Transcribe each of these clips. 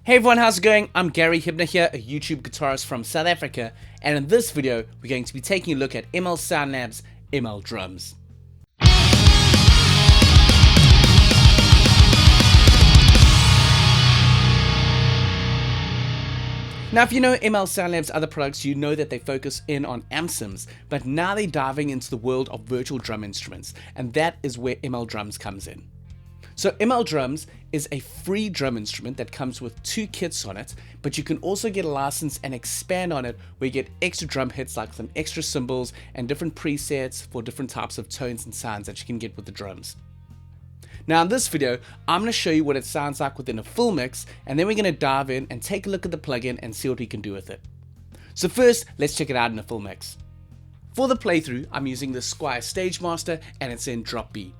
Hey everyone, how's it going? I'm Gary Hibner here, a YouTube guitarist from South Africa, and in this video, we're going to be taking a look at ML Sound Labs ML Drums. Now, if you know ML Sound Labs' other products, you know that they focus in on amp sims, but now they're diving into the world of virtual drum instruments, and that is where ML Drums comes in. So ML Drums is a free drum instrument that comes with 2 kits on it, but you can also get a license and expand on it where you get extra drum hits like some extra cymbals and different presets for different types of tones and sounds that you can get with the drums. Now in this video, I'm going to show you what it sounds like within a full mix, and then we're going to dive in and take a look at the plugin and see what we can do with it. So first, let's check it out in a full mix. For the playthrough, I'm using the Squier StageMaster and it's in Drop B.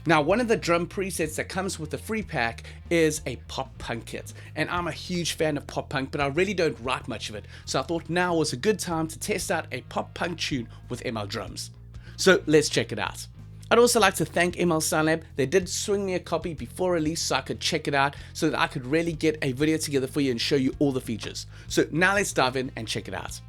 Now, one of the drum presets that comes with the free pack is a pop punk kit, and I'm a huge fan of pop punk, but I really don't write much of it, so I thought now was a good time to test out a pop punk tune with ML Drums. So let's check it out. I'd also like to thank ML Sound Lab. They did swing me a copy before release so I could check it out so that I could really get a video together for you and show you all the features. So now let's dive in and check it out.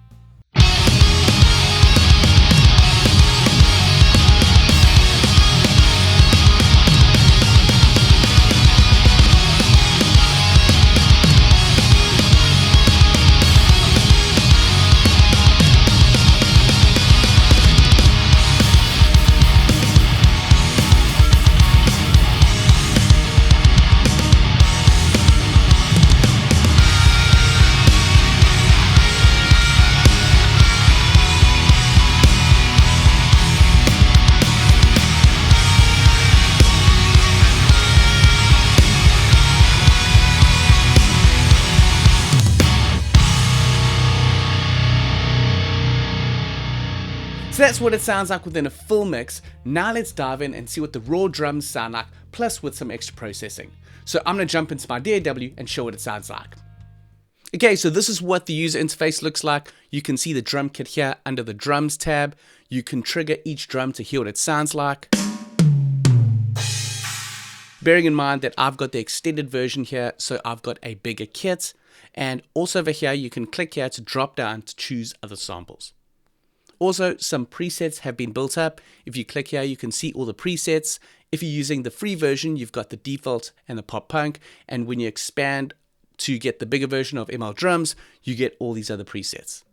So that's what it sounds like within a full mix. Now let's dive in and see what the raw drums sound like, plus with some extra processing. So I'm going to jump into my DAW and show what it sounds like. Okay, so this is what the user interface looks like. You can see the drum kit here under the drums tab. You can trigger each drum to hear what it sounds like. Bearing in mind that I've got the extended version here, so I've got a bigger kit. And also over here, you can click here to drop down to choose other samples. Also, some presets have been built up. If you click here, you can see all the presets. If you're using the free version, you've got the default and the pop punk. And when you expand to get the bigger version of ML Drums, you get all these other presets.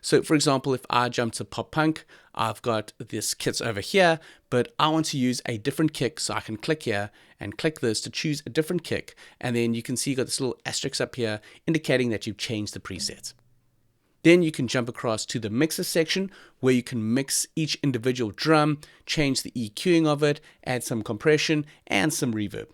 So for example, if I jump to pop punk, I've got this kit over here, but I want to use a different kick. So I can click here and click this to choose a different kick. And then you can see you got this little asterisk up here indicating that you've changed the preset. Then you can jump across to the mixer section where you can mix each individual drum, change the EQing of it, add some compression and some reverb.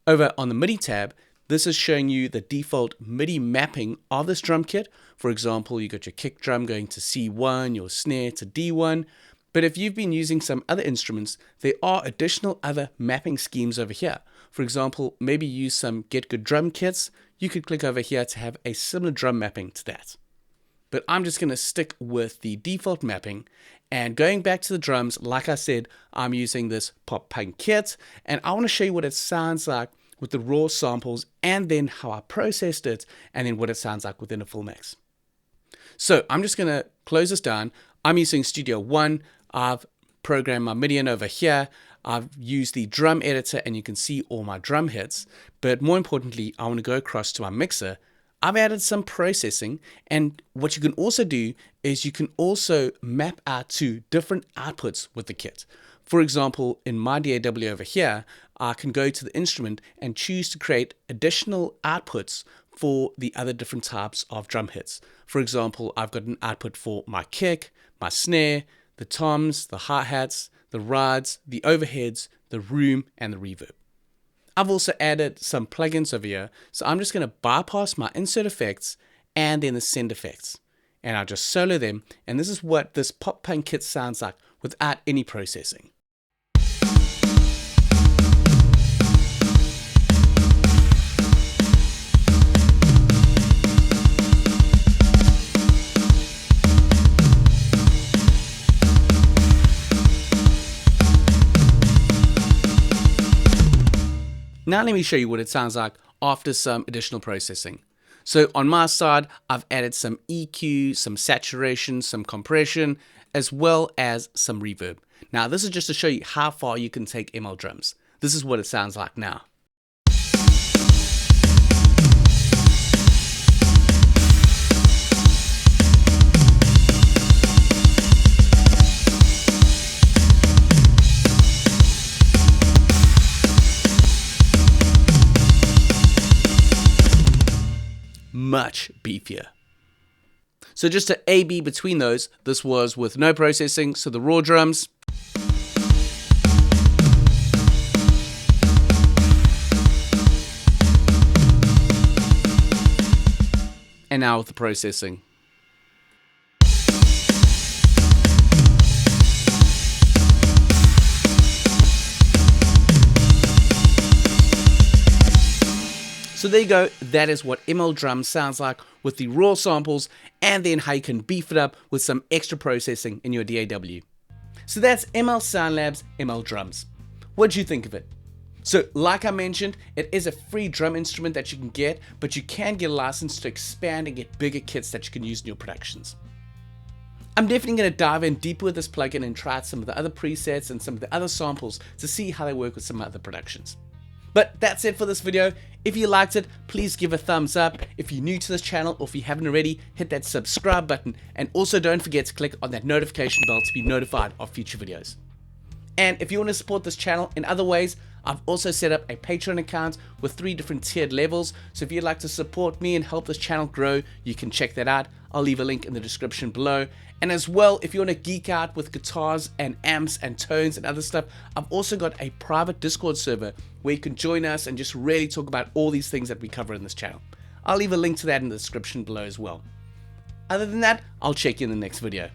Over on the MIDI tab, this is showing you the default MIDI mapping of this drum kit. For example, you got your kick drum going to C1, your snare to D1. But if you've been using some other instruments, there are additional other mapping schemes over here. For example, maybe use some Get Good drum kits. You could click over here to have a similar drum mapping to that. But I'm just going to stick with the default mapping, and going back to the drums, like I said, I'm using this pop punk kit, and I want to show you what it sounds like with the raw samples and then how I processed it and then what it sounds like within a full mix. So I'm just going to close this down. I'm using Studio One. I've programmed my MIDI in over here. I've used the drum editor and you can see all my drum hits, but more importantly, I want to go across to my mixer. I've added some processing, and what you can also do is you can also map out to different outputs with the kit. For example, in my DAW over here, I can go to the instrument and choose to create additional outputs for the other different types of drum hits. For example, I've got an output for my kick, my snare, the toms, the hi-hats, the rides, the overheads, the room, and the reverb. I've also added some plugins over here, so I'm just going to bypass my insert effects and then the send effects. And I'll just solo them, and this is what this pop punk kit sounds like without any processing. Now let me show you what it sounds like after some additional processing. So on my side, I've added some EQ, some saturation, some compression, as well as some reverb. Now this is just to show you how far you can take ML drums. This is what it sounds like now. Much beefier. So just to A/B between those, this was with no processing, so the raw drums. And now with the processing. So there you go, that is what ML Drums sounds like with the raw samples, and then how you can beef it up with some extra processing in your DAW. So that's ML Sound Labs ML Drums. What did you think of it? So like I mentioned, it is a free drum instrument that you can get, but you can get a license to expand and get bigger kits that you can use in your productions. I'm definitely going to dive in deeper with this plugin and try out some of the other presets and some of the other samples to see how they work with some other productions. But that's it for this video. If you liked it, please give a thumbs up. If you're new to this channel or if you haven't already, hit that subscribe button, and also don't forget to click on that notification bell to be notified of future videos. And if you want to support this channel in other ways, I've also set up a Patreon account with 3 different tiered levels. So if you'd like to support me and help this channel grow, you can check that out. I'll leave a link in the description below. And as well, if you want to geek out with guitars and amps and tones and other stuff, I've also got a private Discord server where you can join us and just really talk about all these things that we cover in this channel. I'll leave a link to that in the description below as well. Other than that, I'll check you in the next video.